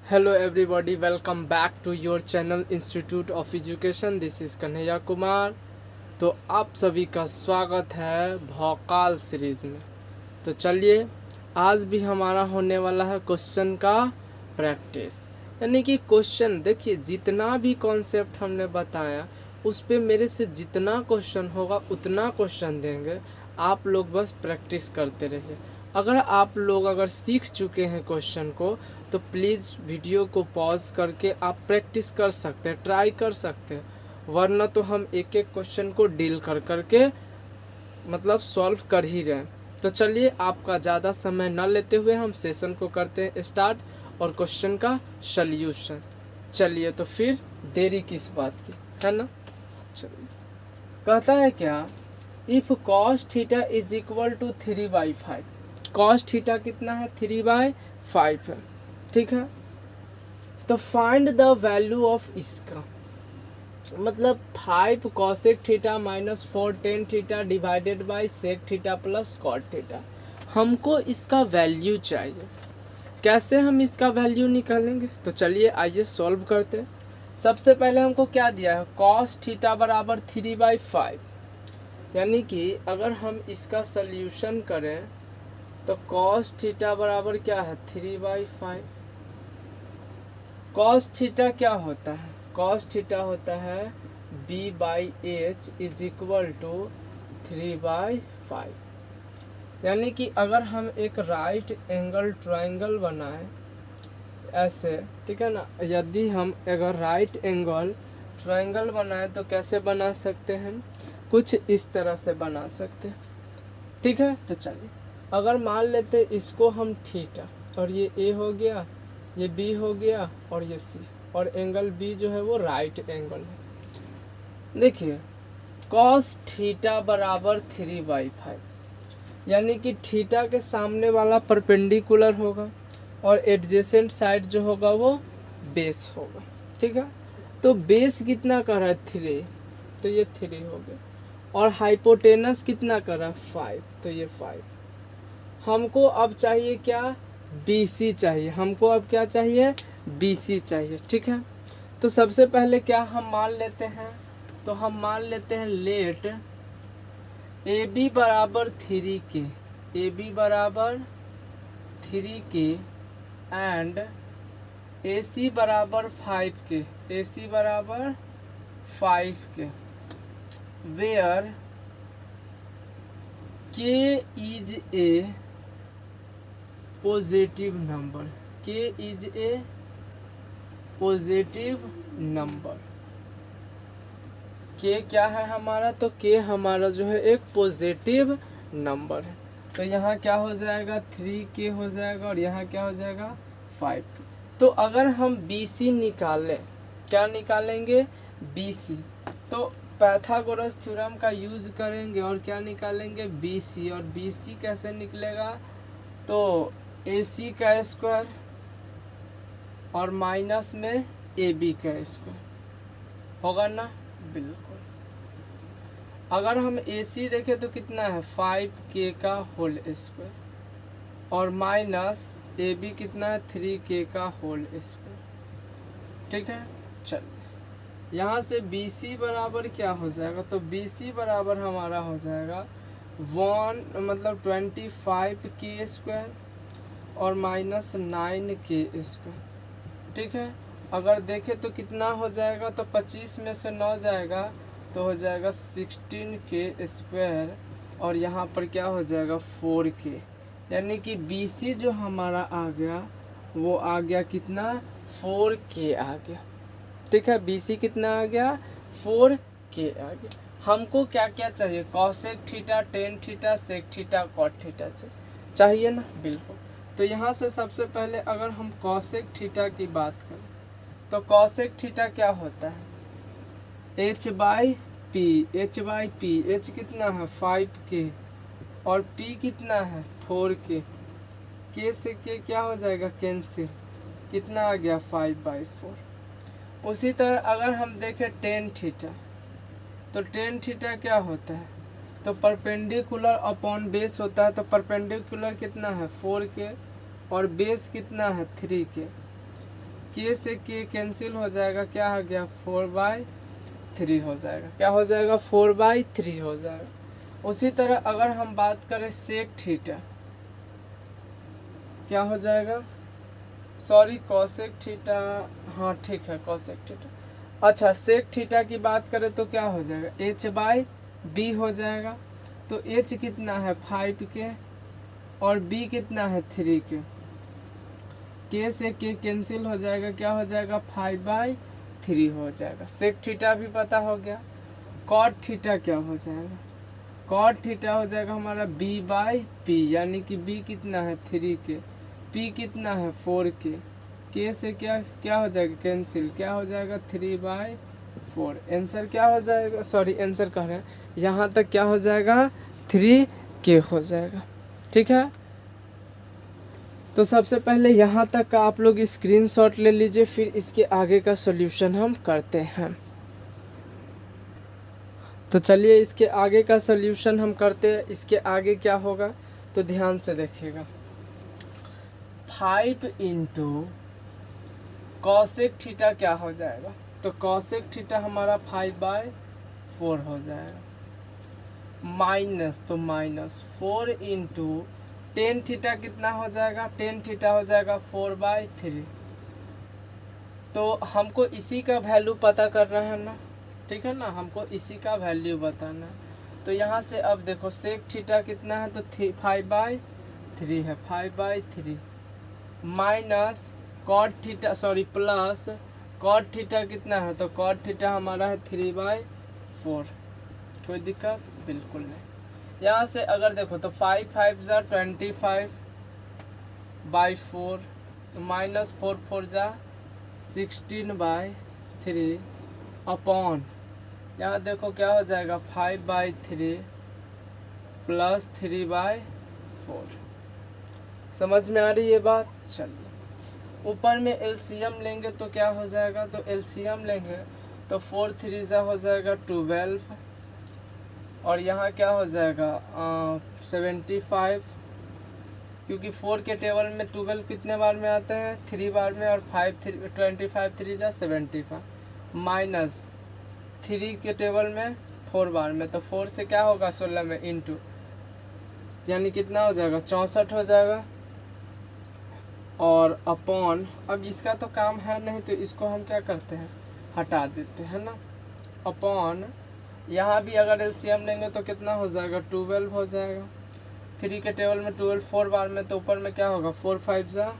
Hello everybody, welcome back to your channel institute of education. This is Kanhaiya Kumar. तो आप सभी का स्वागत है भौकाल सीरीज़ में। तो चलिए, आज भी हमारा होने वाला है क्वेश्चन का प्रैक्टिस। यानी कि क्वेश्चन देखिए, जितना भी कॉन्सेप्ट हमने बताया उस पे मेरे से जितना क्वेश्चन होगा उतना क्वेश्चन देंगे। आप लोग बस प्रैक्टिस करते रहिए। अगर सीख चुके हैं क्वेश्चन को तो प्लीज़ वीडियो को पॉज करके आप प्रैक्टिस कर सकते हैं, ट्राई कर सकते हैं। वरना तो हम एक एक क्वेश्चन को डील कर करके मतलब सॉल्व कर ही रहे हैं। तो चलिए, आपका ज़्यादा समय न लेते हुए हम सेशन को करते हैं स्टार्ट और क्वेश्चन का सल्यूशन। चलिए, तो फिर देरी किस बात की, है ना। चलिए, कहता है क्या, if cos theta is equal to 3/5। Cos theta कितना है, 3/5 है, ठीक है। तो फाइंड द वैल्यू ऑफ इसका मतलब 5 cosec theta minus 4 tan theta divided by sec theta plus cot theta. हमको इसका वैल्यू चाहिए। कैसे हम इसका वैल्यू निकालेंगे, तो चलिए आइए सॉल्व करते हैं। सबसे पहले हमको क्या दिया है, कॉस थीटा बराबर 3/5। यानी कि अगर हम इसका सल्यूशन करें तो कॉस थीटा बराबर क्या है, 3/5। कॉस थीटा क्या होता है, कॉस थीटा होता है b/h इज इक्वल टू 3/5। यानी कि अगर हम एक राइट एंगल ट्रायंगल बनाएं ऐसे, ठीक है ना। यदि हम अगर राइट एंगल ट्रायंगल बनाएं तो कैसे बना सकते हैं, कुछ इस तरह से बना सकते हैं, ठीक है। तो चलिए, अगर मान लेते इसको हम थीटा, और ये ए हो गया, ये बी हो गया और ये सी, और एंगल बी जो है वो राइट एंगल है। देखिए, कॉस थीटा बराबर 3/5, यानी कि थीटा के सामने वाला परपेंडिकुलर होगा और एडजेसेंट साइड जो होगा वो बेस होगा, ठीक है। तो बेस कितना कर रहा है, 3, तो ये 3 हो गया। और हाइपोटेनस कितना कर रहा है, 5, तो ये 5। हमको अब चाहिए क्या, BC चाहिए। हमको अब क्या चाहिए, BC चाहिए, ठीक है। तो सबसे पहले क्या हम मान लेते हैं, तो हम मान लेते हैं लेट AB बराबर 3K, AB बराबर 3K एंड AC बराबर 5K, AC बराबर 5K, where K is a positive number, K is a positive number. K क्या है हमारा, तो K हमारा जो है एक पॉजिटिव नंबर है। तो यहाँ क्या हो जाएगा, 3K हो जाएगा और यहाँ क्या हो जाएगा, 5K। तो अगर हम BC निकालें, क्या निकालेंगे, BC, तो पाइथागोरस थ्योरम का यूज करेंगे और क्या निकालेंगे, BC। और BC कैसे निकलेगा, तो AC का स्क्वायर और माइनस में AB का स्क्वायर होगा ना, बिल्कुल। अगर हम AC देखें तो कितना है, 5K का होल स्क्वायर और माइनस AB कितना है, 3K का होल स्क्वायर, ठीक है। चलिए, यहाँ से BC बराबर क्या हो जाएगा, तो BC बराबर हमारा हो जाएगा 25K स्क्वायर और माइनस 9K स्क्वायर, ठीक है। अगर देखें तो कितना हो जाएगा, तो 25 में से 9 जाएगा तो हो जाएगा 16K स्क्वायर और यहाँ पर क्या हो जाएगा, 4K। यानी कि BC जो हमारा आ गया वो आ गया कितना, 4K आ गया, ठीक है। BC कितना आ गया, 4K आ गया। हमको क्या क्या चाहिए, cosec theta, tan theta, sec theta, cot theta चाहिए ना, बिल्कुल। तो यहाँ से सबसे पहले अगर हम कॉसेक थीटा की बात करें तो कॉसेक थीटा क्या होता है, H/P, H/P, H कितना है, 5K और P कितना है, 4K। K से K क्या हो जाएगा, कैंसिल, कितना आ गया, 5/4। उसी तरह अगर हम देखें टेन थीटा, तो टेन थीटा क्या होता है, तो परपेंडिकुलर अपॉन बेस होता है। तो परपेंडिकुलर कितना है, 4K और बेस कितना है, 3K। के से के कैंसिल हो जाएगा, क्या हो गया 4/3 हो जाएगा, क्या हो जाएगा 4/3 हो जाएगा। उसी तरह अगर हम बात करें सेक थीटा, क्या हो जाएगा, सॉरी कॉसेक थीटा, हाँ ठीक है कॉसेक थीटा। अच्छा सेक थीटा की बात करें तो क्या हो जाएगा h/b हो जाएगा। तो h कितना है 5 के और b कितना है 3 के, k से k कैंसिल हो जाएगा, क्या हो जाएगा 5/3 हो जाएगा। सेक थीटा भी पता हो गया। कॉट थीटा क्या हो जाएगा, कॉट थीटा हो जाएगा हमारा b/p, यानी कि b कितना है 3 के, p कितना है 4 के, k से क्या क्या हो जाएगा कैंसिल, क्या हो जाएगा 3/4। आंसर क्या हो जाएगा, सॉरी आंसर कह रहे हैं, यहाँ तक क्या हो जाएगा 3k हो जाएगा। ठीक है, तो सबसे पहले यहाँ तक का आप लोग स्क्रीनशॉट ले लीजिए, फिर इसके आगे का सॉल्यूशन हम करते हैं। तो चलिए इसके आगे का सॉल्यूशन हम करते हैं। इसके आगे क्या होगा तो ध्यान से देखिएगा, 5 इंटू कॉसेक थीटा क्या हो जाएगा, तो कॉसेक थीटा हमारा 5/4 हो जाएगा, माइनस तो माइनस 4 इंटू टेन थीटा कितना हो जाएगा, टेन थीटा हो जाएगा 4/3। तो हमको इसी का वैल्यू पता करना है ना, ठीक है ना, हमको इसी का वैल्यू बताना है। तो यहाँ से अब देखो सेक थीटा कितना है तो 5/3 है, 5/3 minus cot theta sorry plus cot theta कितना है, तो कॉट थीटा हमारा है 3/4। कोई दिक्कत बिल्कुल नहीं। यहाँ से अगर देखो तो 5 5 जा 25/4 माइनस 4 4 जा 16/3 अपॉन, यहाँ देखो क्या हो जाएगा 5/3 प्लस 3/4। समझ में आ रही है बात। चलिए ऊपर में एलसीएम लेंगे तो क्या हो जाएगा, तो एलसीएम लेंगे तो 4 3 जा हो जाएगा 12 और यहाँ क्या हो जाएगा 75, क्योंकि 4 के टेबल में 12 कितने बार में आते हैं 3 बार में, और 25 3 जा 75 माइनस 3 के टेबल में 4 बार में, तो 4 से क्या होगा 16 में इंटू, यानी कितना हो जाएगा 64 हो जाएगा। और अपॉन, अब इसका तो काम है नहीं तो इसको हम क्या करते हैं हटा देते हैं ना, अपॉन यहाँ भी अगर एलसीएम लेंगे तो कितना हो जाएगा 12 हो जाएगा। 3 के टेबल में 12 4 बार में, तो ऊपर में क्या होगा 4 5 जा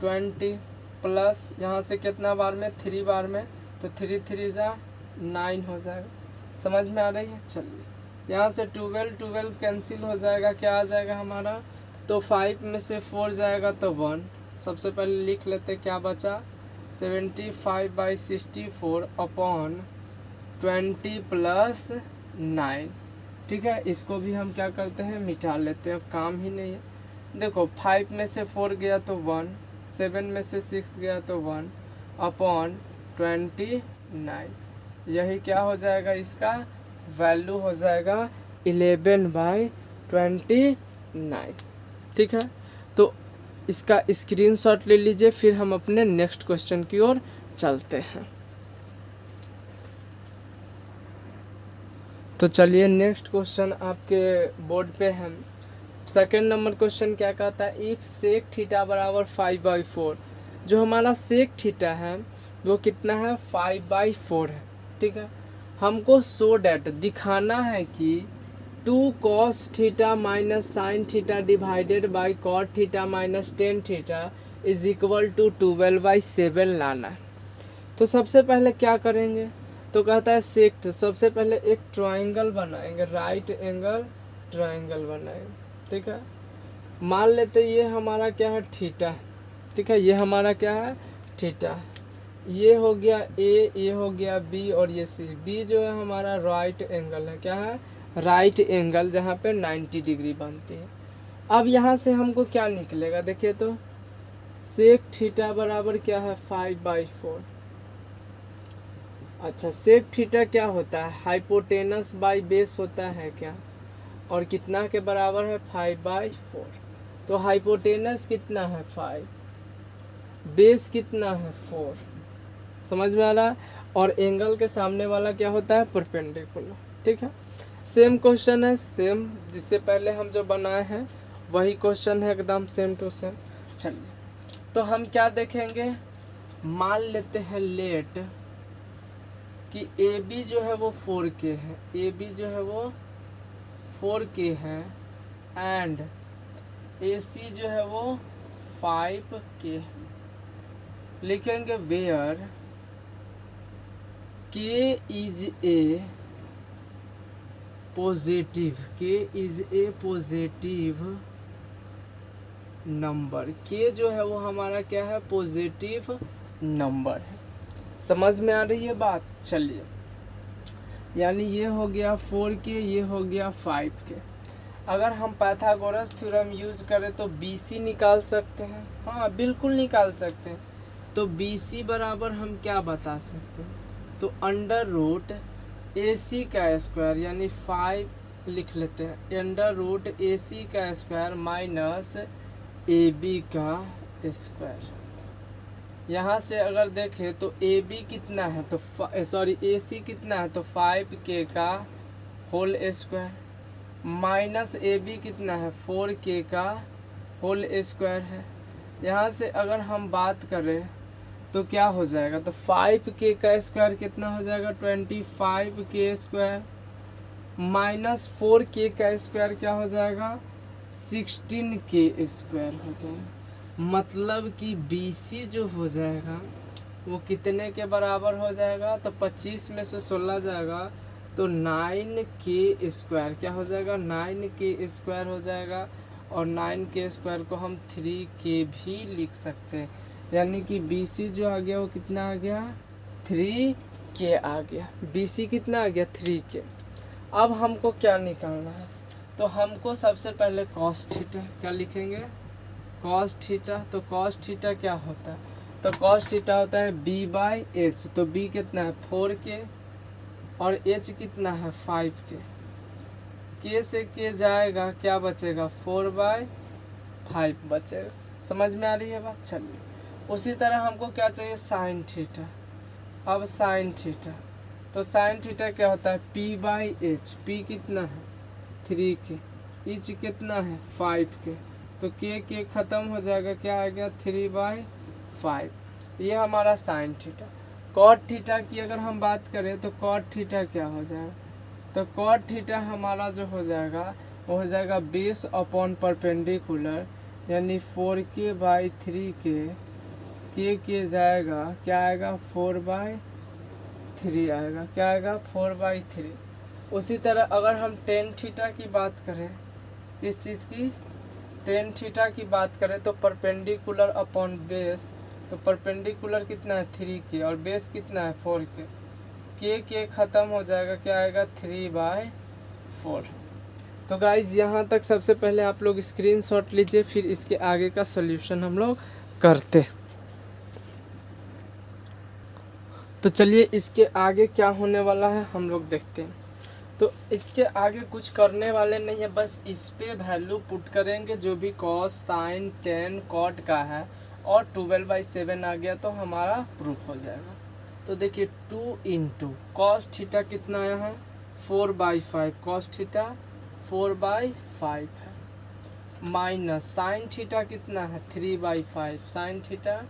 20 प्लस यहाँ से कितना बार में 3 बार में, तो 3 3 जा 9 हो जाएगा। समझ में आ रही है। चलिए यहाँ से 12 कैंसिल हो जाएगा, क्या आ जाएगा हमारा, तो 5 में से 4 जाएगा तो 1। सबसे पहले लिख लेते क्या बचा 75/64 अपॉन 20 प्लस 9। ठीक है, इसको भी हम क्या करते हैं मिटा लेते हैं, अब काम ही नहीं है। देखो 5 में से 4 गया तो 1, 7 में से 6 गया तो 1 अपॉन 29। यही क्या हो जाएगा, इसका वैल्यू हो जाएगा 11/29। ठीक है, तो इसका स्क्रीनशॉट ले लीजिए, फिर हम अपने नेक्स्ट क्वेश्चन की ओर चलते हैं। तो चलिए नेक्स्ट क्वेश्चन आपके बोर्ड पे है। सेकंड नंबर क्वेश्चन क्या कहता है, इफ सेक थीटा बराबर 5/4, जो हमारा सेक थीटा है वो कितना है 5/4 है। ठीक है, हमको सो डैट दिखाना है कि 2 cos theta minus sine theta divided by cot theta minus tan theta is equal to 12/7 लाना है। तो सबसे पहले क्या करेंगे, तो कहता है सेक, तो सबसे पहले एक ट्राइंगल बनाएंगे, राइट एंगल ट्राइंगल बनाएंगे। ठीक है, मान लेते ये हमारा क्या है थीटा। ठीक है, ये हमारा क्या है थीटा, ये हो गया ए, ये हो गया बी और ये सी। बी जो है हमारा राइट एंगल है, क्या है राइट एंगल, जहाँ पे 90 डिग्री बनती है। अब यहाँ से हमको क्या निकलेगा, देखिए तो सेक थीटा बराबर क्या है 5/4। अच्छा सेक थीटा क्या होता है, हाइपोटेनस बाई बेस होता है क्या, और कितना के बराबर है 5/4। तो हाइपोटेनस कितना है 5, बेस कितना है 4, समझ में आ रहा है। और एंगल के सामने वाला क्या होता है, परपेंडिकुलर। ठीक है, सेम क्वेश्चन है, सेम जिससे पहले हम जो बनाए हैं वही क्वेश्चन है, एकदम सेम टू सेम। चलिए, तो हम क्या देखेंगे, मान लेते हैं लेट कि ए बी जो है वो 4K है, ए बी जो है वो 4K है, एंड ए सी जो है वो 5K है। लिखेंगे where K is a positive, K is a positive number, K जो है वो हमारा क्या है, पॉजिटिव नंबर है। समझ में आ रही है बात। चलिए, यानी ये हो गया 4K, ये हो गया 5K। अगर हम पाइथागोरस थ्योरम यूज करें तो BC निकाल सकते हैं, हाँ बिल्कुल निकाल सकते हैं। तो BC बराबर हम क्या बता सकते हैं, तो अंडर रूट AC का स्क्वायर यानी 5 लिख लेते हैं, अंडर रूट AC का स्क्वायर माइनस AB का स्क्वायर। यहाँ से अगर देखें तो AB कितना है, तो सॉरी AC कितना है, तो 5K का होल स्क्वायर, माइनस AB कितना है, 4K का होल स्क्वायर है। यहाँ से अगर हम बात करें तो क्या हो जाएगा, तो 5K का स्क्वायर कितना हो जाएगा, 25K स्क्वायर, माइनस 4K का स्क्वायर क्या हो जाएगा, 16K स्क्वायर हो जाएगा। मतलब कि BC जो हो जाएगा वो कितने के बराबर हो जाएगा, तो 25 में से 16 जाएगा तो 9K स्क्वायर क्या हो जाएगा, 9K स्क्वायर हो जाएगा। और 9K स्क्वायर को हम 3K भी लिख सकते हैं, यानी कि BC जो आ गया वो कितना आ गया, 3K आ गया। BC कितना आ गया, 3K। अब हमको क्या निकालना है, तो हमको सबसे पहले कॉस थीटा, क्या लिखेंगे, कॉस थीटा। तो कॉस थीटा क्या होता है, तो कॉस थीटा होता है B/H। तो B कितना है, 4K, और H कितना है, 5K। K से K जाएगा, क्या बचेगा, 4/5 बचेगा। समझ में आ रही है बात। चलिए, उसी तरह हमको क्या चाहिए, साइन थीटा। अब साइन थीटा, तो साइन थीटा क्या होता है, P/H। P कितना है, 3K, H कितना है, 5K। तो K ख़त्म हो जाएगा, क्या आ गया, 3/5। ये हमारा साइन थीटा। कॉट थीटा की अगर हम बात करें तो कॉट थीटा क्या हो जाएगा, तो कॉट थीटा हमारा जो हो जाएगा वो हो जाएगा बेस अपॉन परपेंडिकुलर, यानी 4K/3K। K जाएगा, क्या आएगा, 4/3 आएगा, क्या आएगा, 4/3। उसी तरह अगर हम टेन थीटा की बात करें, इस चीज़ की टेन थीटा की बात करें तो परपेंडिकुलर अपॉन बेस, तो परपेंडिकुलर कितना है, 3K, और बेस कितना है, 4K। K ख़त्म हो जाएगा, क्या आएगा, 3/4। तो गाइज यहाँ तक सबसे पहले आप लोग स्क्रीनशॉट लीजिए, फिर इसके आगे का सॉल्यूशन हम लोग करते। तो चलिए, इसके आगे क्या होने वाला है हम लोग देखते हैं। तो इसके आगे कुछ करने वाले नहीं है, बस इस पे वैल्यू पुट करेंगे जो भी कॉस, साइन, टेन, कॉट का है, और 12/7 आ गया तो हमारा प्रूफ हो जाएगा। तो देखिए 2 इंटू कॉस थीटा कितना आया है, 4/5, कॉस थीटा 4/5 है, माइनस साइन थीटा कितना है, 3/5, साइन थीटा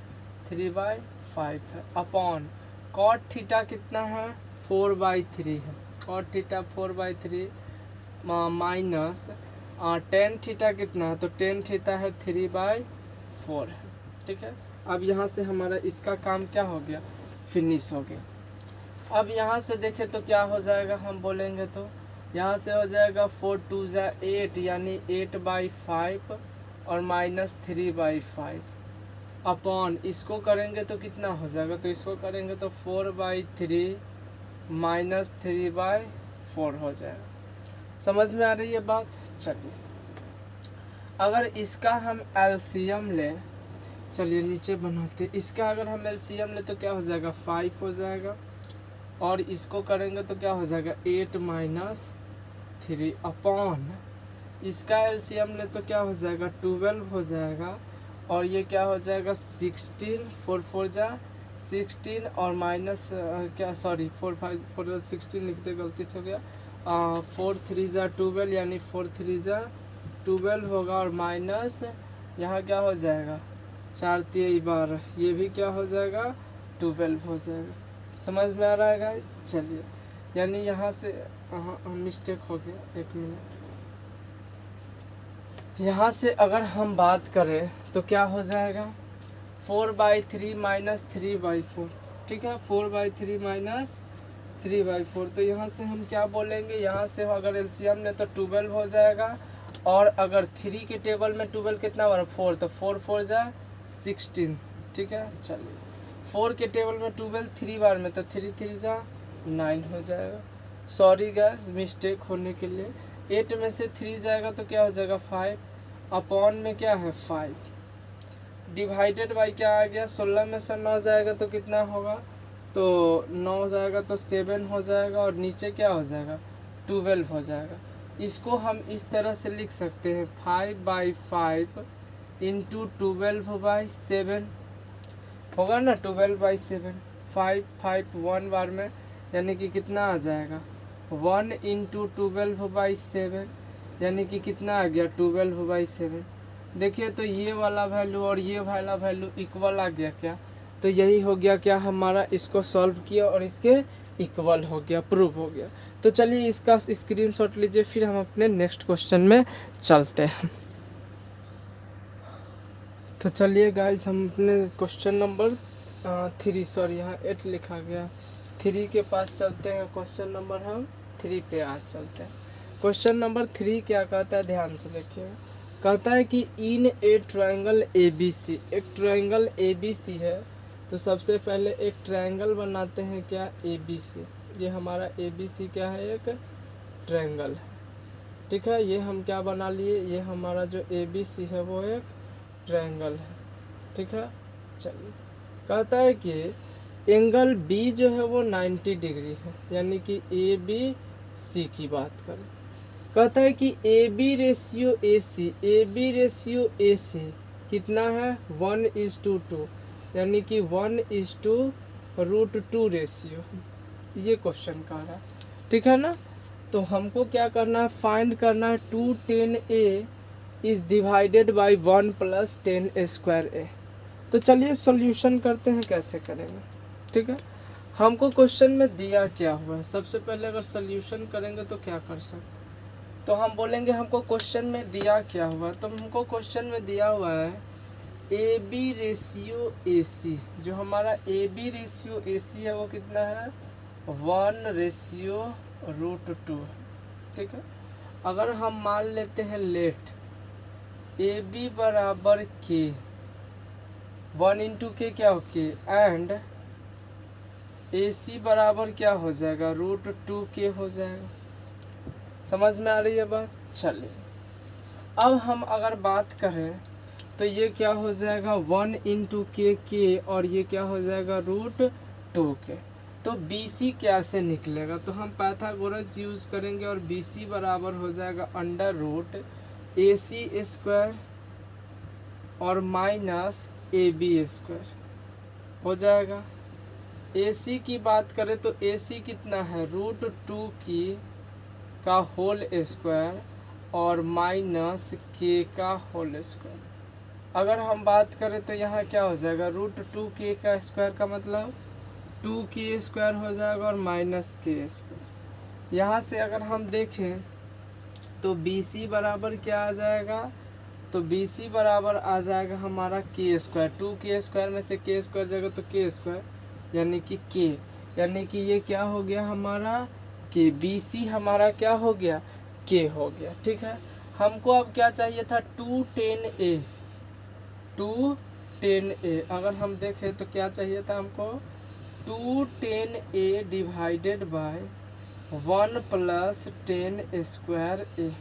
3/5 है, अपॉन कॉट थीटा कितना है, 4/3 है, cot theta 4/3, minus tan theta कितना है, तो टेन थीटा है 3/4 है। ठीक है, अब यहाँ से हमारा इसका काम क्या हो गया, फिनिश हो गया। अब यहाँ से देखें तो क्या हो जाएगा, हम बोलेंगे तो यहाँ से हो जाएगा 4 2 8, यानी 8/5 और माइनस 3/5, अपॉन इसको करेंगे तो कितना हो जाएगा, तो इसको करेंगे तो 4/3 माइनस 3/4 हो जाएगा। समझ में आ रही है बात। चलिए, अगर इसका हम एलसीएम लें, चलिए नीचे बनाते, इसका अगर हम एलसीएम लें तो क्या हो जाएगा, 5 हो जाएगा, और इसको करेंगे तो क्या हो जाएगा, 8 माइनस 3, अपॉन इसका एलसीएम लें तो क्या हो जाएगा, 12 हो जाएगा, और ये क्या हो जाएगा 16, 4 4 जा 16 और माइनस क्या सॉरी 4 5 4 16 लिखते गलती से हो गया। 4 3 जा 12 यानी 4 3 जा 12 होगा और माइनस यहाँ क्या हो जाएगा 4 3 12, ये भी क्या हो जाएगा 12 हो जाएगा। समझ में आ रहा है गाइस? चलिए, यानी यहाँ से मिस्टेक हो गया, एक मिनट। यहाँ से अगर हम बात करें तो क्या हो जाएगा 4/3 माइनस 3/4, ठीक है 4/3 माइनस 3/4। तो यहाँ से हम क्या बोलेंगे, यहाँ से अगर एलसीएम ले तो 12 हो जाएगा, और अगर 3 के टेबल में 12 कितना बार 4, तो 4 4 जा 16, ठीक है। चलिए 4 के टेबल में 12 3 बार में, तो 3 3 जा 9 हो जाएगा। सॉरी गैस मिस्टेक होने के लिए। 8 में से 3 जाएगा तो क्या हो जाएगा 5, अपॉन में क्या है 5, डिवाइडेड बाई क्या आ गया 16 में से 9 जाएगा तो कितना होगा, तो 9 जाएगा तो 7 हो जाएगा, और नीचे क्या हो जाएगा 12 हो जाएगा। इसको हम इस तरह से लिख सकते हैं 5/5 इंटू 12/7 होगा ना, 12/7। 5 5 1 बार में यानी कि कितना आ जाएगा 1 इंटू 12/7 यानी कि कितना आ गया 12/7। देखिए तो ये वाला वैल्यू और ये वाला वैल्यू इक्वल आ गया क्या, तो यही हो गया क्या हमारा, इसको सॉल्व किया और इसके इक्वल हो गया, प्रूव हो गया। तो चलिए इसका स्क्रीनशॉट लीजिए, फिर हम अपने नेक्स्ट क्वेश्चन में चलते हैं। तो चलिए गाइस हम अपने क्वेश्चन नंबर 3 सॉरी यहाँ 8 लिखा गया 3 के पास चलते हैं। क्वेश्चन नंबर हम 3 पे आज चलते हैं। क्वेश्चन नंबर 3 क्या कहता है, ध्यान से देखिएगा। कहता है कि इन ए ट्रायंगल ABC, एक ट्रायंगल ABC है, तो सबसे पहले एक ट्रायंगल बनाते हैं क्या ABC। ये हमारा ABC क्या है, एक ट्रायंगल है, ठीक है। ये हम क्या बना लिए, ये हमारा जो ABC है वो एक ट्रायंगल है, ठीक है। चलिए कहता है कि एंगल B जो है वो 90 डिग्री है, यानी कि ABC की बात करें। कहता है कि AB रेशियो AC कितना है 1:2, यानी कि 1:√2 रेशियो, ये क्वेश्चन कह रहा है, ठीक है ना। तो हमको क्या करना है, फाइंड करना है 210A इज डिवाइडेड बाई 1 + 10² तो चलिए सॉल्यूशन करते हैं, कैसे करेंगे, ठीक है। हमको क्वेश्चन में दिया क्या हुआ है, सबसे पहले अगर सॉल्यूशन करेंगे तो क्या कर सकते, तो हम बोलेंगे हमको क्वेश्चन में दिया क्या हुआ, तो हमको क्वेश्चन में दिया हुआ है AB रेशियो AC। जो हमारा AB रेशियो AC है वो कितना है 1:√2, ठीक है। अगर हम मान लेते हैं लेट AB बराबर K, 1 × K क्या हो K, एंड AC बराबर क्या हो जाएगा √2K हो जाएगा। समझ में आ रही है बात? चलिए अब हम अगर बात करें तो ये क्या हो जाएगा 1 × K और ये क्या हो जाएगा √2K। तो BC कैसे निकलेगा, तो हम पाइथागोरस यूज करेंगे और BC बराबर हो जाएगा √AC² और माइनस AB² हो जाएगा। AC की बात करें तो AC कितना है √2 की का होल स्क्वायर और माइनस K का होल स्क्वायर। अगर हम बात करें तो यहाँ क्या हो जाएगा √2K का स्क्वायर का मतलब 2K² हो जाएगा और माइनस K²। यहाँ से अगर हम देखें तो BC बराबर क्या आ जाएगा, तो BC बराबर आ जाएगा हमारा K², 2K² में से K² जाएगा तो K² यानी कि K, यानी कि ये क्या हो गया हमारा K। BC हमारा क्या हो गया K हो गया, ठीक है। हमको अब क्या चाहिए था 210A। अगर हम देखें तो क्या चाहिए था हमको 210A डिवाइडेड बाय 1 + 10²A।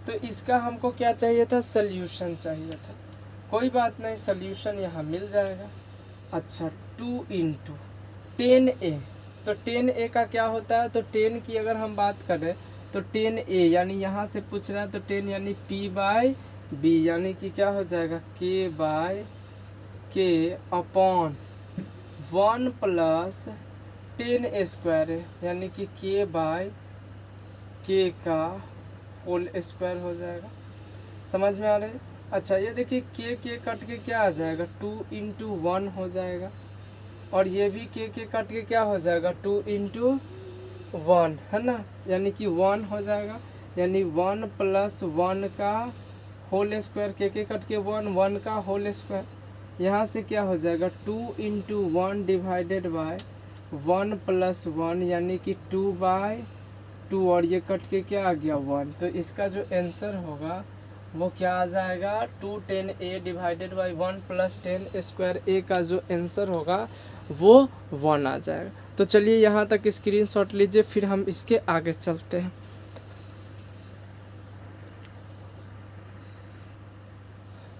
तो इसका हमको क्या चाहिए था सल्यूशन चाहिए था, कोई बात नहीं सल्यूशन यहाँ मिल जाएगा। अच्छा 2 × 10A, तो 10A का क्या होता है, तो 10 की अगर हम बात करें तो 10A यानी यहाँ से पूछ रहा है तो 10 यानी P/10 बी, यानी कि क्या हो जाएगा के बाय के अपॉन 1 प्लस 10 स्क्वायर है, यानी कि के बाय के का होल स्क्वायर हो जाएगा। समझ में आ रहा है? अच्छा ये देखिए के कट के क्या आ जाएगा 2 इंटू 1 हो जाएगा, और ये भी के कट के क्या हो जाएगा 2 इंटू 1 है ना, यानी कि 1 हो जाएगा, यानी 1 प्लस 1 का होल स्क्वायर, के कट के 1 का होल स्क्वायर, यहाँ से क्या हो जाएगा 2 इंटू 1 डिवाइडेड बाय 1 प्लस 1, यानी कि 2/2, और ये कट के क्या आ गया 1। तो इसका जो आंसर होगा वो क्या आ जाएगा 210a divided by 1 plus 10 square a का जो आंसर होगा वो 1 आ जाएगा। तो चलिए यहाँ तक स्क्रीनशॉट लीजिए, फिर हम इसके आगे चलते हैं।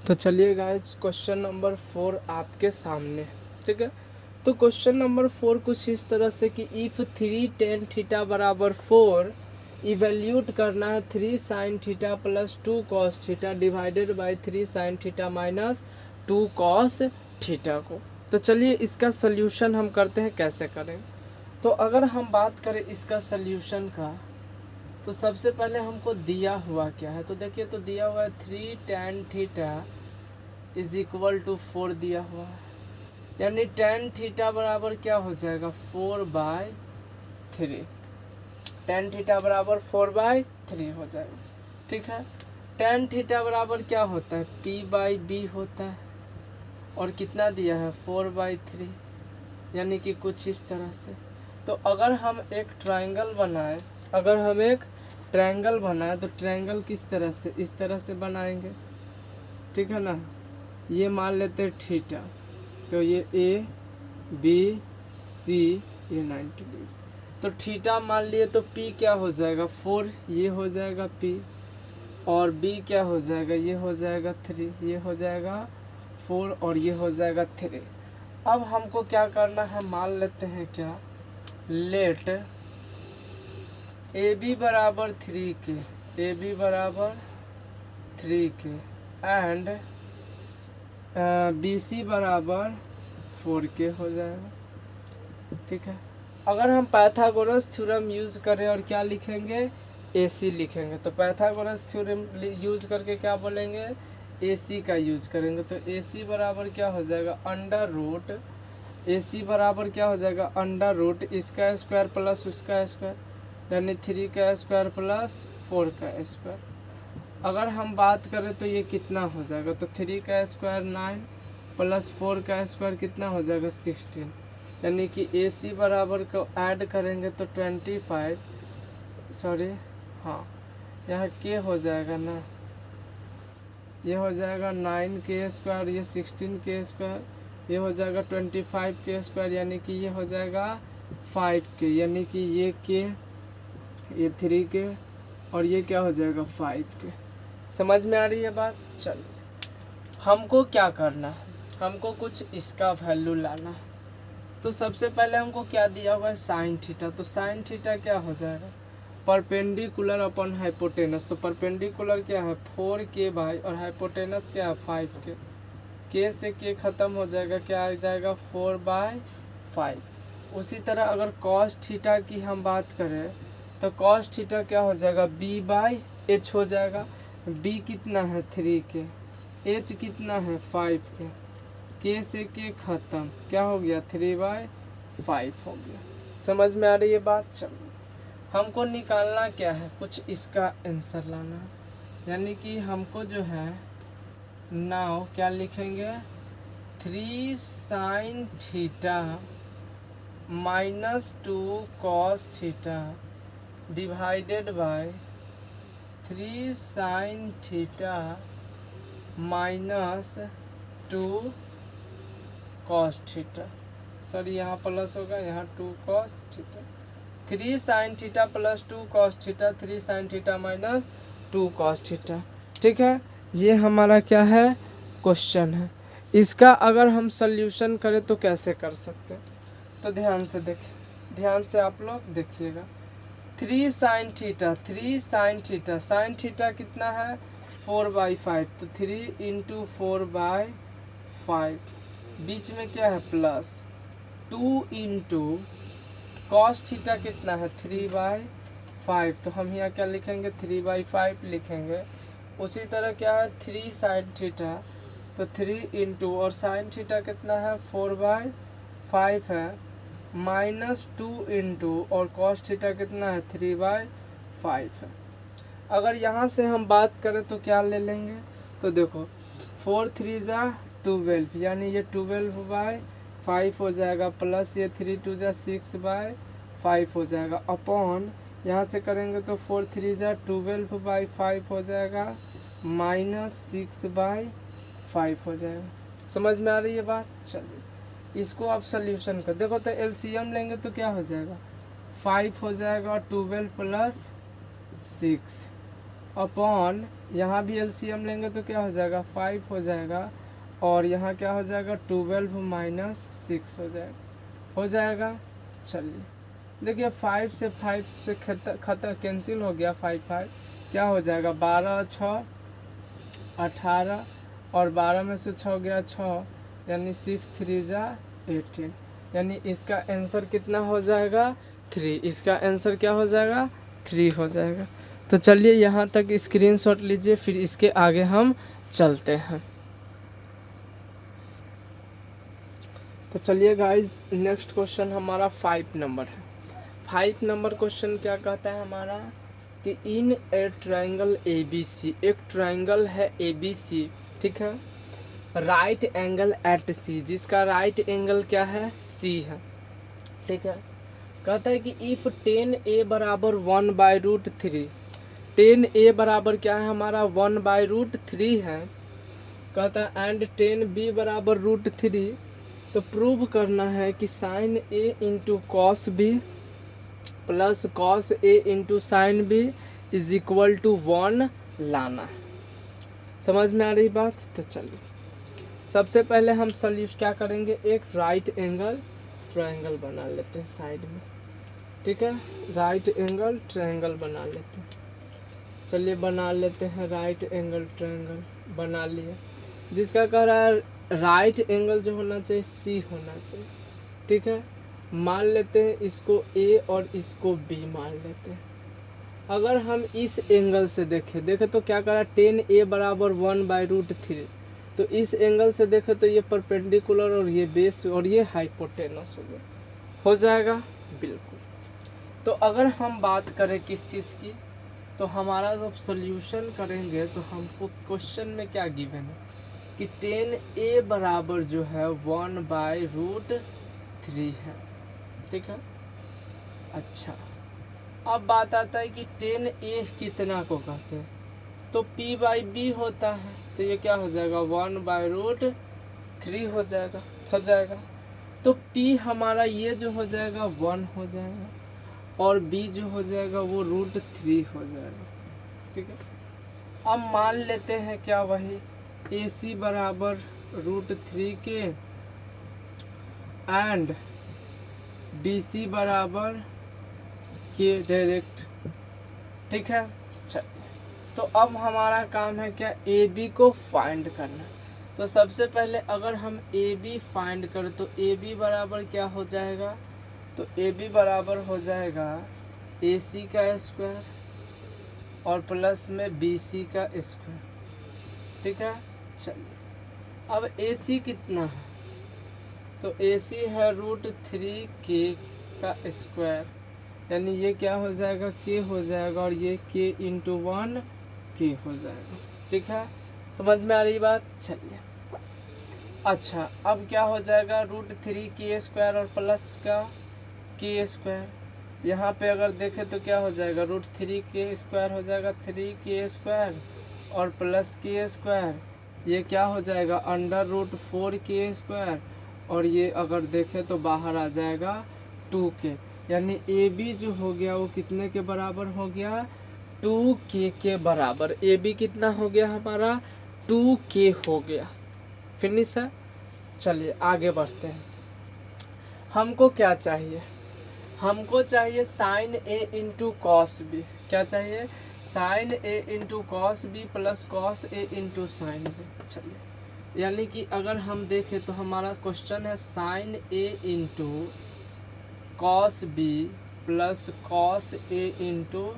तो चलिए गाइस क्वेश्चन नंबर 4 आपके सामने, ठीक है। तो क्वेश्चन नंबर 4 कुछ इस तरह से कि इफ़ 3 tan थीटा बराबर 4 इवेल्यूट करना है 3 sin theta plus 2 cos theta divided by 3 sin theta minus 2 cos theta को। तो चलिए इसका सल्यूशन हम करते हैं, कैसे करें। तो अगर हम बात करें इसका सल्यूशन का, तो सबसे पहले हमको दिया हुआ क्या है, तो देखिए तो दिया हुआ है 3 tan theta is equal to 4 दिया हुआ है, यानी tan थीटा बराबर क्या हो जाएगा 4/3, tan थीटा बराबर 4/3 हो जाएगा, ठीक है। tan थीटा बराबर क्या होता है p/b होता है, और कितना दिया है 4/3, यानी कि कुछ इस तरह से। तो अगर हम एक ट्रायंगल बनाएं, तो ट्रायंगल किस तरह से, इस तरह से बनाएंगे, ठीक है ना। ये मान लेते हैं थीटा, तो ये ए बी सी ये 90 डिग्री, तो थीटा मान लिए, तो पी क्या हो जाएगा 4, ये हो जाएगा पी, और बी क्या हो जाएगा, ये हो जाएगा 3, ये हो जाएगा 4, और ये हो जाएगा 3। अब हमको क्या करना है, मान लेते हैं क्या, लेट ए बी बराबर 3 के, ए बी बराबर 3 के एंड बी सी बराबर 4 के हो जाएगा, ठीक है। अगर हम पाइथागोरस थ्योरम यूज़ करें और क्या लिखेंगे AC लिखेंगे, तो पाइथागोरस थ्योरम यूज़ करके क्या बोलेंगे AC का यूज़ करेंगे। तो AC बराबर क्या हो जाएगा अंडर रूट, AC बराबर क्या हो जाएगा अंडर रूट इसका स्क्वायर प्लस उसका स्क्वायर, यानी 3 का स्क्वायर प्लस 4 का स्क्वायर। अगर हम बात करें तो ये कितना हो जाएगा, तो 3 का स्क्वायर 9 प्लस 4 का स्क्वायर कितना हो जाएगा 16, यानी कि AC बराबर को ऐड करेंगे तो 25, सॉरी हाँ यहाँ के हो जाएगा ना, ये हो जाएगा 9 के स्क्वायर, ये 16 के स्क्वायर, ये हो जाएगा 25 के स्क्वायर, यानी कि ये हो जाएगा 5 के, यानी कि ये के, ये 3 के, और ये क्या हो जाएगा 5 के। समझ में आ रही है बात। चलिए हमको क्या करना है, हमको कुछ इसका वैल्यू लाना है। तो सबसे पहले हमको क्या दिया हुआ है साइन थीटा, तो साइन थीटा क्या हो जाएगा परपेंडिकुलर अपॉन हाइपोटेनस, तो परपेंडिकुलर क्या है 4k बाई, और हाइपोटेनस क्या है 5k, के से के ख़त्म हो जाएगा, क्या आ जाएगा 4/5। उसी तरह अगर कॉस थीटा की हम बात करें तो कॉस थीटा क्या हो जाएगा b/h हो जाएगा, b कितना है 3k, h कितना है 5k, के से के ख़त्म, क्या हो गया 3/5 हो गया। समझ में आ रही है बात। चलो हमको निकालना क्या है, कुछ इसका आंसर लाना है, यानी कि हमको जो है नाउ क्या लिखेंगे 3 sin theta minus 2 cos theta divided by 3 sin theta minus 2 cos theta, sorry यहाँ प्लस होगा, यहाँ 2 cos theta, 3 sin theta plus 2 cos theta, 3 sin theta minus 2 cos theta, ठीक है। ये हमारा क्या है क्वेश्चन है। इसका अगर हम सल्यूशन करें तो कैसे कर सकते हैं, तो ध्यान से देखें, ध्यान से आप लोग देखिएगा। 3 sin theta, 3 sin theta, sin theta कितना है 4/5, तो 3 इंटू 4/5, बीच में क्या है प्लस 2 इंटू कॉस थीटा कितना है 3/5, तो हम यहाँ क्या लिखेंगे 3/5 लिखेंगे। उसी तरह क्या है 3 साइन थीटा, तो 3 इंटू और साइन थीटा कितना है 4/5 है, -2 इंटू और कॉस थीटा कितना है 3/5 है। अगर यहाँ से हम बात करें तो क्या ले लेंगे, तो देखो 4 3 जा 12, यानी ये 12/5 हो जाएगा, प्लस ये 3 2 जा 6/5 हो जाएगा, अपॉन यहाँ से करेंगे तो 4 3 जा 12/5 हो जाएगा, -6/5 हो जाएगा। समझ में आ रही है बात। चलिए इसको आप सोल्यूशन कर देखो, तो एलसीएम लेंगे तो क्या हो जाएगा 5 हो जाएगा, 12 प्लस 6 अपॉन यहाँ भी एलसीएम लेंगे तो क्या हो जाएगा 5 हो जाएगा, और यहाँ क्या हो जाएगा 12 माइनस 6 हो जाएगा। चलिए देखिए 5 से खतर कैंसिल हो गया, 5 क्या हो जाएगा 12 6 18, और 12 में से 6 गया 6, यानी 6 3 जा 18, यानी इसका आंसर कितना हो जाएगा 3, इसका आंसर क्या हो जाएगा 3 हो जाएगा। तो चलिए यहाँ तक स्क्रीनशॉट लीजिए, फिर इसके आगे हम चलते हैं। तो चलिए गाइस नेक्स्ट क्वेश्चन हमारा 5 नंबर है। 5 नंबर क्वेश्चन क्या कहता है हमारा कि इन ए ट्रायंगल ABC, एक ट्रायंगल है ABC, ठीक है, राइट एंगल एट C, जिसका राइट एंगल क्या है C है, ठीक है। कहता है कि इफ 10A बराबर 1/√3, 10A बराबर क्या है हमारा 1/√3 है, कहता है एंड 10B बराबर √3, तो प्रूव करना है कि sine A into cos B plus cos A into sine B is equal to 1 लाना। समझ में आ रही बात। तो चलिए सबसे पहले हम सॉल्यूशन क्या करेंगे, एक राइट एंगल ट्रायंगल बना लेते हैं साइड में, ठीक है, राइट एंगल ट्रायंगल बना लेते हैं। चलिए बना लेते हैं राइट एंगल ट्रायंगल, बना लिए, जिसका कह रहा है राइट एंगल जो होना चाहिए C होना चाहिए, ठीक है। मान लेते हैं इसको A और इसको B मान लेते हैं। अगर हम इस एंगल से देखें तो क्या कह रहा है 10A बराबर 1/√3, तो इस एंगल से देखें तो ये परपेंडिकुलर और ये बेस और ये हाइपोटेनस हो गया, हो जाएगा बिल्कुल। तो अगर हम बात करें किस चीज़ की, तो हमारा जब सॉल्यूशन करेंगे तो हमको क्वेश्चन में क्या गिवन है कि 10A बराबर जो है 1/√3 है, ठीक है। अच्छा अब बात आता है कि 10A कितना को कहते हैं, तो P/B होता है, तो ये क्या हो जाएगा 1/√3 हो जाएगा। तो P हमारा ये जो हो जाएगा 1 हो जाएगा, और B जो हो जाएगा वो √3 हो जाएगा, ठीक है। अब मान लेते हैं क्या वही AC बराबर √3 के एंड BC बराबर के डायरेक्ट, ठीक है। चलिए तो अब हमारा काम है क्या AB को फाइंड करना। तो सबसे पहले अगर हम AB फाइंड करें तो AB बराबर क्या हो जाएगा, तो AB बराबर हो जाएगा AC का स्क्वायर और प्लस में BC का स्क्वायर, ठीक है। चलिए अब AC कितना है, तो AC है √3K का स्क्वायर, यानी ये क्या हो जाएगा K हो जाएगा, और ये K इंटू 1 K हो जाएगा, ठीक है। समझ में आ रही बात। चलिए अच्छा अब क्या हो जाएगा √3K² और प्लस का K स्क्वायर, यहाँ पे अगर देखें तो क्या हो जाएगा √3K² हो जाएगा 3K² और प्लस K², ये क्या हो जाएगा √4K², और ये अगर देखें तो बाहर आ जाएगा 2K, यानी AB जो हो गया वो कितने के बराबर हो गया 2K के बराबर। AB कितना हो गया हमारा 2K हो गया, फिनिश है। चलिए आगे बढ़ते हैं। हमको क्या चाहिए, हमको चाहिए sine A into cos B, क्या चाहिए sine A into cos B plus cos A into sine B. चलिए, यानी कि अगर हम देखें तो हमारा क्वेश्चन है sine A into cos B plus cos A into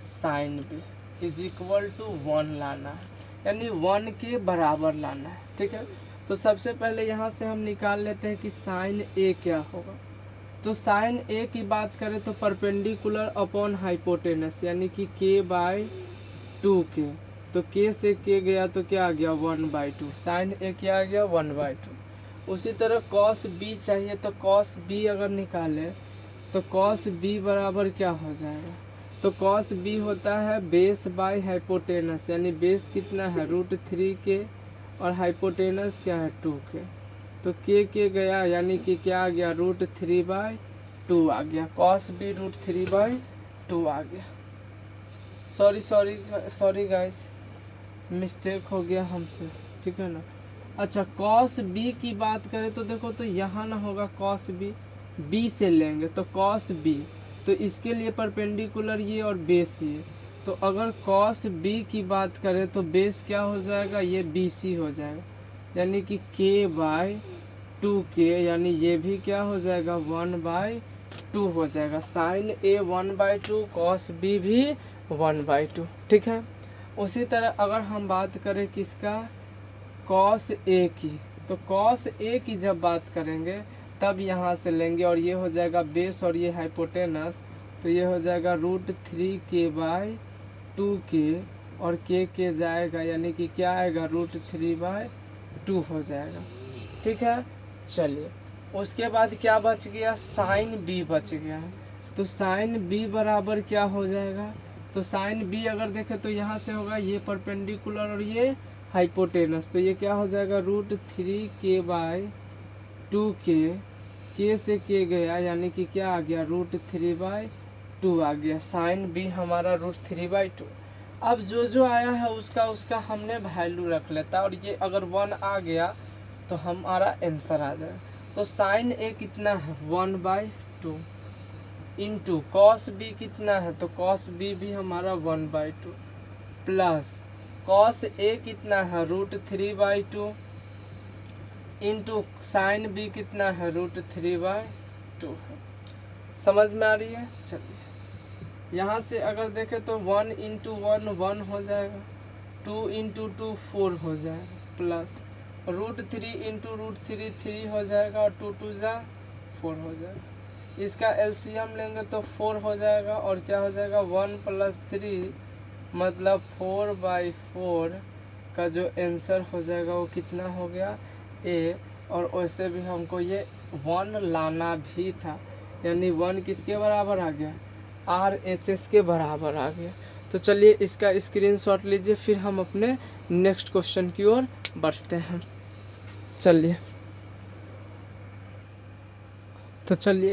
sine B is equal to 1 लाना है, यानी 1 के बराबर लाना है। ठीक है, तो सबसे पहले यहाँ से हम निकाल लेते हैं कि साइन ए क्या होगा। तो साइन ए की बात करें तो परपेंडिकुलर अपॉन हाइपोटेनस, यानी कि के बाय 2k। तो के से के गया तो क्या आ गया 1/2। साइन ए क्या आ गया 1/2। उसी तरह कॉस बी चाहिए, तो कॉस बी अगर निकाले तो कॉस बी बराबर क्या हो जाएगा। तो कॉस बी होता है बेस बाय हाइपोटेनस, यानी बेस कितना है √3k और हाइपोटेनस क्या है 2k। तो के गया, यानी कि क्या आ गया √3/2 आ गया। कॉस बी √3/2 आ गया। सॉरी गाइस, मिस्टेक हो गया हमसे, ठीक है ना। अच्छा, कॉस बी की बात करें तो देखो, तो यहाँ ना होगा कॉस बी से लेंगे तो कॉस बी, तो इसके लिए परपेंडिकुलर ये और बेस ये। तो अगर कॉस बी की बात करें तो बेस क्या हो जाएगा, ये BC हो जाएगा, यानी कि k/2k, यानी ये भी क्या हो जाएगा 1/2 हो जाएगा। साइन ए 1/2, कॉस बी भी 1/2। ठीक है, उसी तरह अगर हम बात करें किसका, कॉस ए की, तो कॉस ए की जब बात करेंगे तब यहाँ से लेंगे और ये हो जाएगा बेस और ये हाइपोटेनस, तो ये हो जाएगा √3k/2k और के जाएगा, यानी कि क्या आएगा √3/2 हो जाएगा। ठीक है, चलिए उसके बाद क्या बच गया, साइन बी बच गया है। तो साइन बी बराबर क्या हो जाएगा, तो साइन बी अगर देखें तो यहाँ से होगा ये परपेंडिकुलर और ये हाइपोटेनस, तो ये क्या हो जाएगा √3k/2k, के से के गया, यानी कि क्या आ गया √3/2 आ गया। साइन बी हमारा √3/2। अब जो आया है उसका हमने वैल्यू रख लेता, और ये अगर 1 आ गया तो हमारा आंसर आ जाएगा। तो साइन ए कितना है 1/2 इंटू कॉस बी कितना है, तो कॉस बी भी हमारा 1/2 प्लस कॉस ए कितना है √3/2 इंटू साइन बी कितना है √3/2 है। समझ में आ रही है। चलिए यहाँ से अगर देखें तो 1 × 1 1 हो जाएगा, 2 × 2 4 हो जाएगा, प्लस √3 × √3 3 हो जाएगा और 2 2 जा 4 हो जाएगा। इसका LCM लेंगे तो 4 हो जाएगा और क्या हो जाएगा 1 + 3 मतलब 4/4 का जो आंसर हो जाएगा वो कितना हो गया A। और वैसे भी हमको ये 1 लाना भी था, यानी 1 किसके बराबर आ गया RHS के बराबर आ गया। तो चलिए इसका स्क्रीनशॉट लीजिए, फिर हम अपने नेक्स्ट क्वेश्चन की ओर बढ़ते हैं। चलिए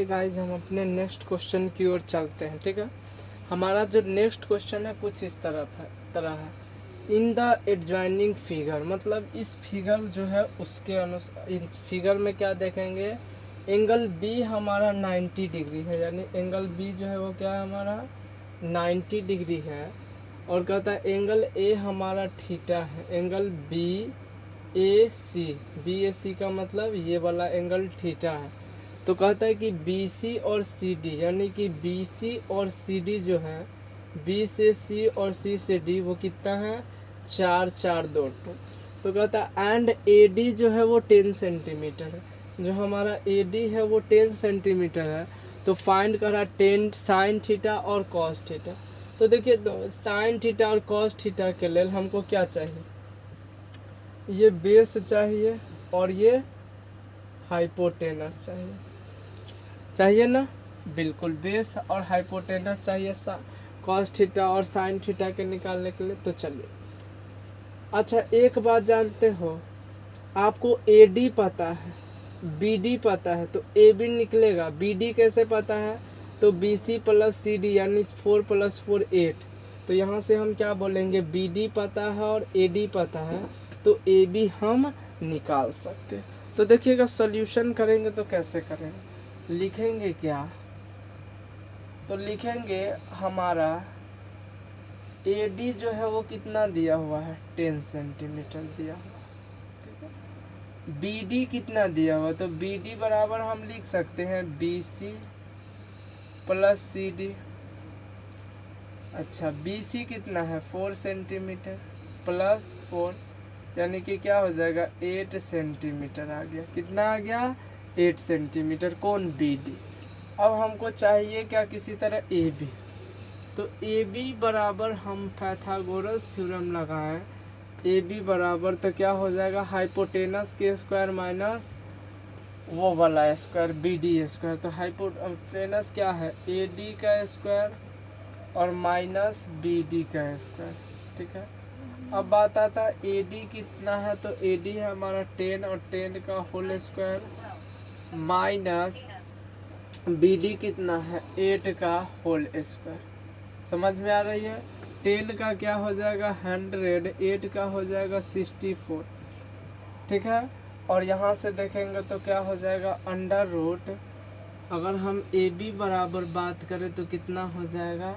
गाइज हम अपने नेक्स्ट क्वेश्चन की ओर चलते हैं। ठीक है, हमारा जो नेक्स्ट क्वेश्चन है कुछ इस तरह है। इन द एडजॉइनिंग फिगर, मतलब इस फिगर जो है उसके अनुसार, इस फिगर में क्या देखेंगे, एंगल बी हमारा 90 डिग्री है, यानी एंगल बी जो है वो क्या है हमारा 90 डिग्री है। और कहता है एंगल ए हमारा थीटा है, एंगल BAC का मतलब ये वाला एंगल थीटा है। तो कहता है कि BC और CD, यानी कि BC और CD जो है, B से C और C से D वो कितना है 4 4 2 2। तो कहता है एंड AD जो है वो 10 सेंटीमीटर है, जो हमारा AD है वो 10 सेंटीमीटर है। तो फाइंड करा 10 साइन थीटा और कॉस थीटा। तो देखिए साइन थीटा और कॉस थीटा के लिए हमको क्या चाहिए, ये बेस चाहिए और ये हाइपोटेनस चाहिए ना, बिल्कुल बेस और हाइपोटेनस चाहिए कॉस थीटा और साइन थीटा के निकालने के लिए। तो चलिए, अच्छा एक बात जानते हो, आपको AD पता है, BD पता है, तो AB निकलेगा। BD कैसे पता है, तो BC + CD यानी 4 + 4 8। तो यहाँ से हम क्या बोलेंगे, BD पता है और AD पता है, तो AB हम निकाल सकते हैं। तो देखिएगा सॉल्यूशन करेंगे तो कैसे करेंगे, लिखेंगे क्या, तो लिखेंगे हमारा AD जो है वो कितना दिया हुआ है, 10 सेंटीमीटर दिया हुआ, ठीक है। BD कितना दिया हुआ, तो BD बराबर हम लिख सकते हैं BC प्लस CD। अच्छा BC कितना है 4 सेंटीमीटर प्लस 4, यानी कि क्या हो जाएगा 8 सेंटीमीटर आ गया। कितना आ गया 8 सेंटीमीटर, कौन BD। अब हमको चाहिए क्या, किसी तरह AB। तो AB बराबर हम पाइथागोरस थ्योरम लगाएं, AB बराबर तो क्या हो जाएगा हाइपोटेनस के स्क्वायर माइनस वो वाला स्क्वायर BD स्क्वायर। तो हाइपोटेनस क्या है AD का स्क्वायर और माइनस BD का स्क्वायर, ठीक है। अब बात आता है AD कितना है, तो AD है हमारा 10 और 10 का होल स्क्वायर माइनस BD कितना है 8 का होल स्क्वायर। समझ में आ रही है। 10 का क्या हो जाएगा 100, 8 का हो जाएगा 64, ठीक है। और यहाँ से देखेंगे तो क्या हो जाएगा अंडर रूट, अगर हम AB बराबर बात करें तो कितना हो जाएगा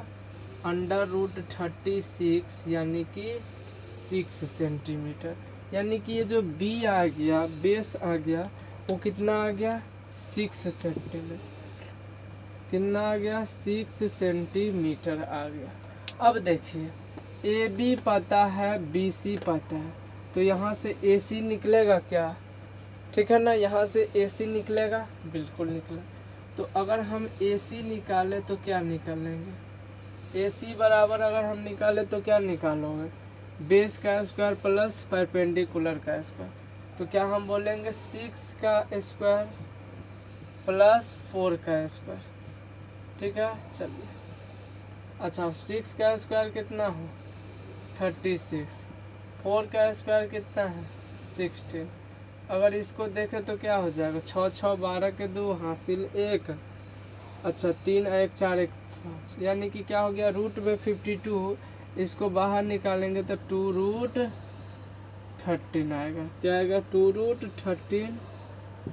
अंडर रूट 36, यानी कि 6 सेंटीमीटर। यानी कि ये जो B आ गया, बेस आ गया, वो कितना आ गया 6 सेंटीमीटर। कितना आ गया 6 सेंटीमीटर आ गया। अब देखिए AB पता है BC पता है, तो यहाँ से AC निकलेगा क्या, ठीक है ना। यहाँ से AC निकलेगा, बिल्कुल निकला। तो अगर हम AC निकाले तो क्या निकालेंगे, AC बराबर अगर हम निकाले तो क्या निकालोगे बेस का स्क्वायर प्लस परपेंडिकुलर का स्क्वायर। तो क्या हम बोलेंगे 6 का स्क्वायर प्लस 4 का स्क्वायर, ठीक है। चलिए अच्छा 6 का स्क्वायर कितना हो 36, 4 का स्क्वायर कितना है 16। अगर इसको देखें तो क्या हो जाएगा 6 6 12 के 2 हासिल 1, अच्छा 3 1 4 1 5, यानी कि क्या हो गया रूट में 52। इसको बाहर निकालेंगे तो 2 रूट 13 आएगा। क्या आएगा 2 रूट 13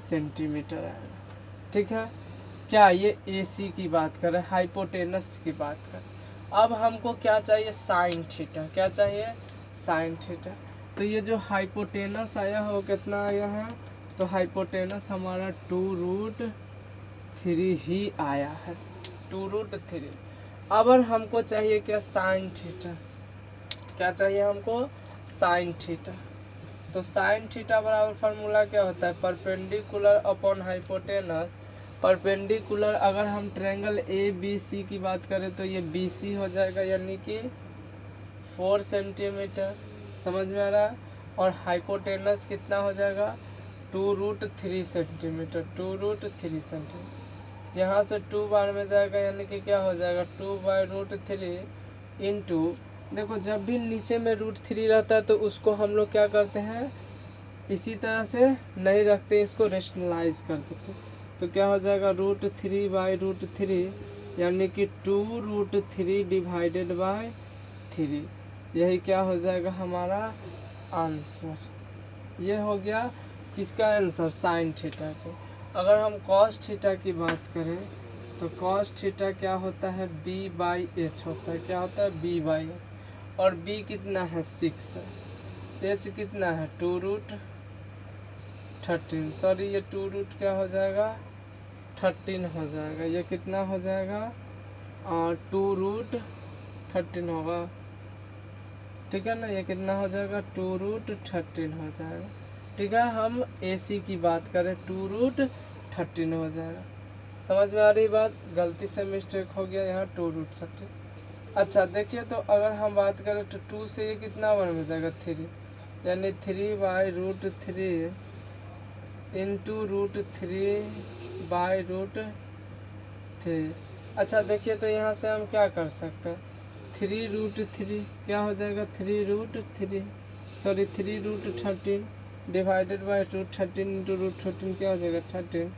सेंटीमीटर आएगा, ठीक है। क्या ये AC की बात करें, हाइपोटेनस की बात करें। अब हमको क्या चाहिए साइन थीटा, क्या चाहिए साइन थीटा। तो ये जो हाइपोटेनस आया है वो कितना आया है, तो हाइपोटेनस हमारा 2 रूट 3 ही आया है, 2 रूट 3। अब हमको चाहिए क्या साइन थीटा, क्या चाहिए हमको साइन थीटा। तो साइन थीटा बराबर फार्मूला क्या होता है परपेंडिकुलर अपॉन हाइपोटेनस। परपेंडिकुलर अगर हम ट्रायंगल ABC की बात करें तो ये BC हो जाएगा, यानी कि 4 सेंटीमीटर, समझ में आ रहा है। और हाइपोटेनस कितना हो जाएगा 2 रूट 3 सेंटीमीटर, 2 रूट 3 सेंटीमीटर। यहाँ से 2 बार में जाएगा, यानी कि क्या हो जाएगा 2 बाई रूट 3 इंटू, देखो जब भी नीचे में रूट 3 रहता है तो उसको हम लोग क्या करते हैं इसी तरह से नहीं रखते, इसको रेशनलाइज कर देते। तो क्या हो जाएगा रूट 3 बाई रूट 3, यानी कि 2 रूट 3 डिवाइडेड बाई 3। यही क्या हो जाएगा हमारा आंसर। ये हो गया किसका आंसर साइन थीटा का। अगर हम कॉस थीटा की बात करें तो कॉस थीटा क्या होता है B/H होता है, क्या होता है B/H। और B कितना है 6 है, H कितना है 2 रूट 13, सॉरी ये 2 रूट क्या हो जाएगा 13 हो जाएगा। ये कितना हो जाएगा 2 रूट 13 होगा, ठीक है ना। ये कितना हो जाएगा 2 रूट 13 हो जाएगा, ठीक है। हम AC की बात करें 2 रूट 13 हो जाएगा। समझ में आ रही बात, गलती से मिस्टेक हो गया यहाँ 2 रूट 13। अच्छा देखिए तो अगर हम बात करें तो 2 से ये कितना बन में जाएगा 3, यानी 3 by root 3 into root 3 by root 3। अच्छा देखिए तो यहाँ से हम क्या कर सकते हैं 3 रूट 3 क्या हो जाएगा 3 root 3, sorry 3 root 13 divided by root 13 into root 13 क्या हो जाएगा 13।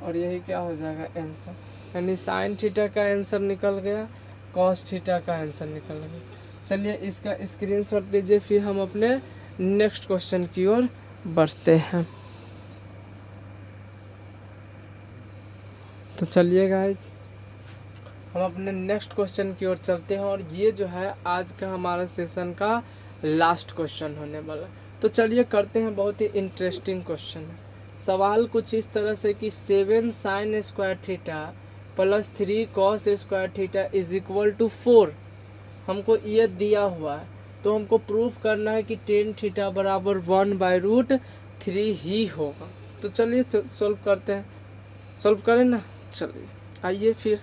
और यही क्या हो जाएगा आंसर, यानी साइन थीटा का आंसर निकल गया, कॉस थीटा का आंसर निकल गया। चलिए इसका स्क्रीनशॉट लीजिए, फिर हम अपने नेक्स्ट क्वेश्चन की ओर बढ़ते हैं। तो चलिए गाइज हम अपने नेक्स्ट क्वेश्चन की ओर चलते हैं और ये जो है आज का हमारा सेशन का लास्ट क्वेश्चन होने वाला है। तो चलिए करते हैं, बहुत ही इंटरेस्टिंग क्वेश्चन है। सवाल कुछ इस तरह से कि 7 sin square theta plus 3 cos square theta is equal to 4 हमको ये दिया हुआ है। तो हमको प्रूफ करना है कि टेन थीटा बराबर 1/√3 ही होगा। तो चलिए सॉल्व करते हैं, सॉल्व करें ना। चलिए आइए फिर,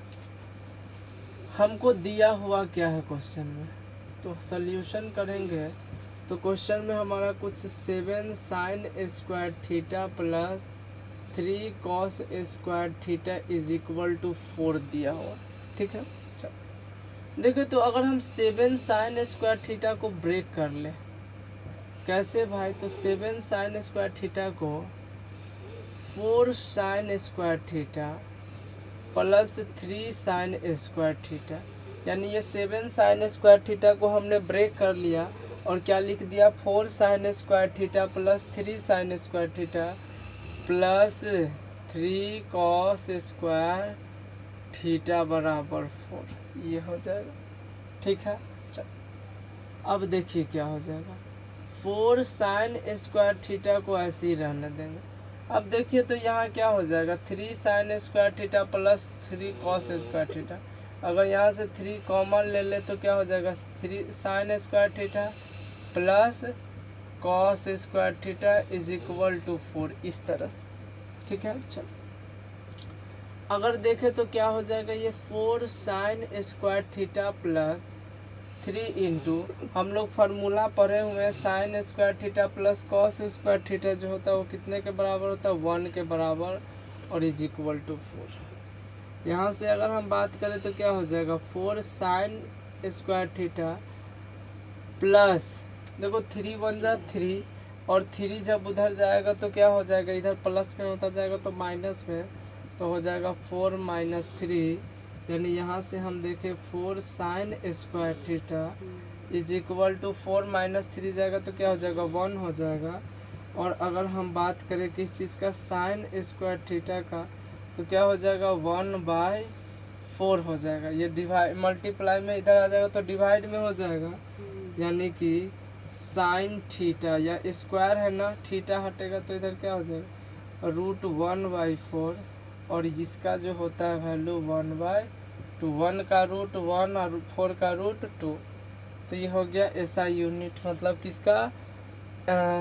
हमको दिया हुआ क्या है क्वेश्चन में, तो सॉल्यूशन करेंगे। तो क्वेश्चन में हमारा कुछ 7 sin square theta plus 3 cos square theta is equal to 4 दिया हुआ, ठीक है। देखिए तो अगर हम 7 sin स्क्वायर थीटा को ब्रेक कर ले, कैसे भाई, तो 7 sin स्क्वायर थीटा को 4 sin square theta plus 3 sin square theta, यानी ये 7 sin स्क्वायर थीटा को हमने ब्रेक कर लिया और क्या लिख दिया, 4 sin square theta plus 3 sin square theta plus 3 cos square theta बराबर 4, ये हो जाएगा, ठीक है। चल अब देखिए क्या हो जाएगा, 4 sin स्क्वायर थीटा को ऐसे ही रहने देंगे। अब देखिए तो यहाँ क्या हो जाएगा, 3 sin square theta plus 3 cos square theta. अगर यहाँ से 3 कॉमन ले ले तो क्या हो जाएगा, 3 sin square theta plus cos square theta is equal to 4, इस तरह से, ठीक है। चलो अगर देखें तो क्या हो जाएगा, ये 4 sin square theta plus 3 into, हम लोग फार्मूला पढ़े हुए हैं, sin square theta plus cos square theta जो होता है वो कितने के बराबर होता है, 1 के बराबर, और इज इक्वल टू 4। यहाँ से अगर हम बात करें तो क्या हो जाएगा, 4 sin स्क्वायर थीटा प्लस, देखो 3 बन जा 3, और 3 जब उधर जाएगा तो क्या हो जाएगा, इधर प्लस में होता जाएगा तो माइनस में, तो हो जाएगा 4 - 3, यानी यहाँ से हम देखें 4 sin square theta is equal to 4 - 3 जाएगा तो क्या हो जाएगा, 1 हो जाएगा। और अगर हम बात करें किस चीज़ का, sin स्क्वायर थीटा का, तो क्या हो जाएगा, 1/4 हो जाएगा। ये डिवाइड मल्टीप्लाई में इधर आ जाएगा तो डिवाइड में हो जाएगा, यानी कि साइन थीटा, या स्क्वायर है ना, थीटा हटेगा तो इधर क्या हो जाएगा, √1/4, और इसका जो होता है वैल्यू 1/2, 1 का रूट 1 और 4 का रूट 2, तो ये हो गया एसआई यूनिट, मतलब किसका,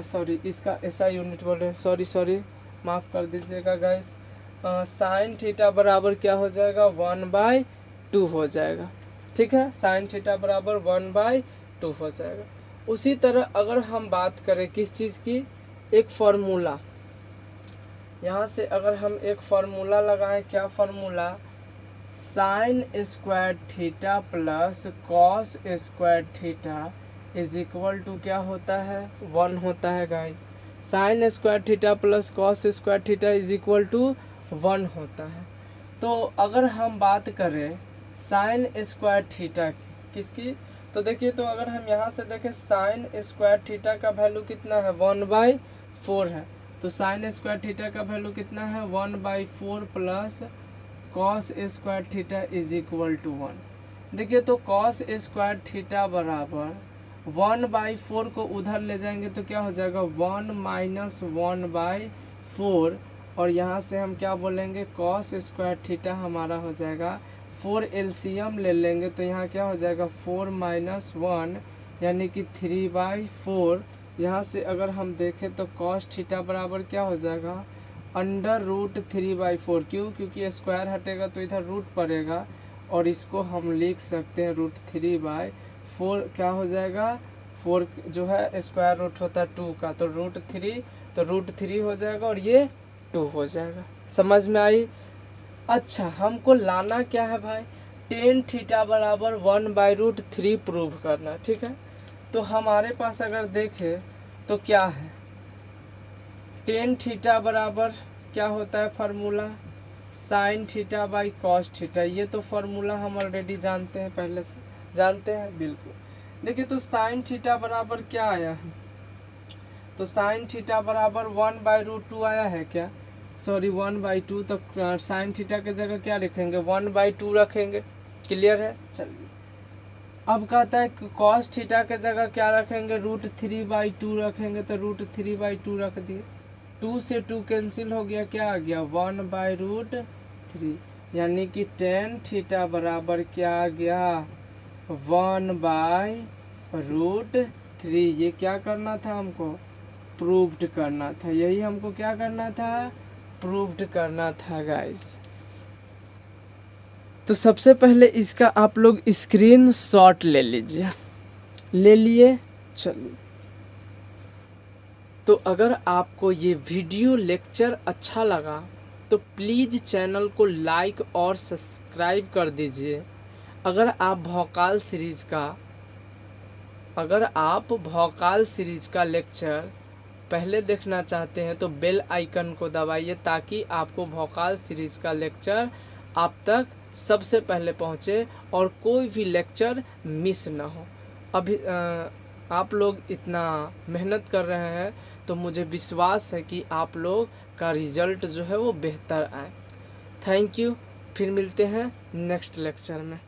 सॉरी इसका एसआई यूनिट बोल रहे हैं, सॉरी माफ़ कर दीजिएगा गाइस। साइन थीटा बराबर क्या हो जाएगा, 1/2 हो जाएगा, ठीक है। साइन थीटा बराबर 1/2 हो जाएगा। उसी तरह अगर हम बात करें किस चीज़ की, एक फार्मूला, यहाँ से अगर हम एक फार्मूला लगाएं, क्या formula, sine square theta plus cos square theta is equal to क्या होता है, 1 होता है guys. Sine square theta plus cos square theta is equal to 1 होता है। तो अगर हम बात करें साइन स्क्वायर थीटा की, किसकी, तो देखिए तो अगर हम यहाँ से देखें साइन स्क्वायर थीटा का वैल्यू कितना है, 1/4 है, तो साइन स्क्वायर थीटा का वैल्यू कितना है, 1/4 plus cos square theta is equal to 1। देखिए तो कॉस स्क्वायर थीटा बराबर 1/4 को उधर ले जाएंगे तो क्या हो जाएगा, 1 - 1/4, और यहाँ से हम क्या बोलेंगे, कॉस स्क्वायर थीटा हमारा हो जाएगा, 4 एलसीएम ले लेंगे तो यहाँ क्या हो जाएगा, 4 - 1 यानी कि 3/4। यहाँ से अगर हम देखें तो कॉस थीटा बराबर क्या हो जाएगा, √3/4, क्यों, क्योंकि स्क्वायर हटेगा तो इधर रूट पड़ेगा, और इसको हम लिख सकते हैं √3/4, क्या हो जाएगा, 4 जो है स्क्वायर रूट होता है 2 का, तो √3, तो √3 हो जाएगा और ये 2 हो जाएगा। समझ में आई। अच्छा हमको लाना क्या है भाई, टेन थीटा बराबर 1/√3 प्रूव करना, ठीक है। तो हमारे पास अगर देखें तो क्या है, टेन थीटा बराबर क्या होता है formula, sine theta by cos theta. ये तो फार्मूला हम ऑलरेडी जानते हैं, पहले से जानते हैं बिल्कुल। देखिए तो साइन थीटा बराबर क्या आया है, तो साइन थीटा बराबर 1/√2 आया है क्या, सॉरी 1/2, तो साइन थीटा की जगह क्या लिखेंगे, 1/2 रखेंगे, क्लियर है। चलिए अब कहता है कि कॉस थीटा के जगह क्या रखेंगे, √3/2 रखेंगे, तो √3/2 रख दिए। 2 से 2 कैंसिल हो गया, क्या आ गया 1/√3, यानी कि tan थीटा बराबर क्या आ गया 1/√3। ये क्या करना था हमको, प्रूव्ड करना था, यही हमको क्या करना था, प्रूव्ड करना था गाइस। तो सबसे पहले इसका आप लोग स्क्रीनशॉट ले लीजिए, ले लिए। चलिए तो अगर आपको ये वीडियो लेक्चर अच्छा लगा तो प्लीज़ चैनल को लाइक और सब्सक्राइब कर दीजिए। अगर आप भौकाल सीरीज़ का लेक्चर पहले देखना चाहते हैं तो बेल आइकन को दबाइए, ताकि आपको भौकाल सीरीज़ का लेक्चर आप तक सबसे पहले पहुंचे और कोई भी लेक्चर मिस ना हो। अभी आप लोग इतना मेहनत कर रहे हैं तो मुझे विश्वास है कि आप लोग का रिज़ल्ट जो है वो बेहतर आए। थैंक यू, फिर मिलते हैं नेक्स्ट लेक्चर में।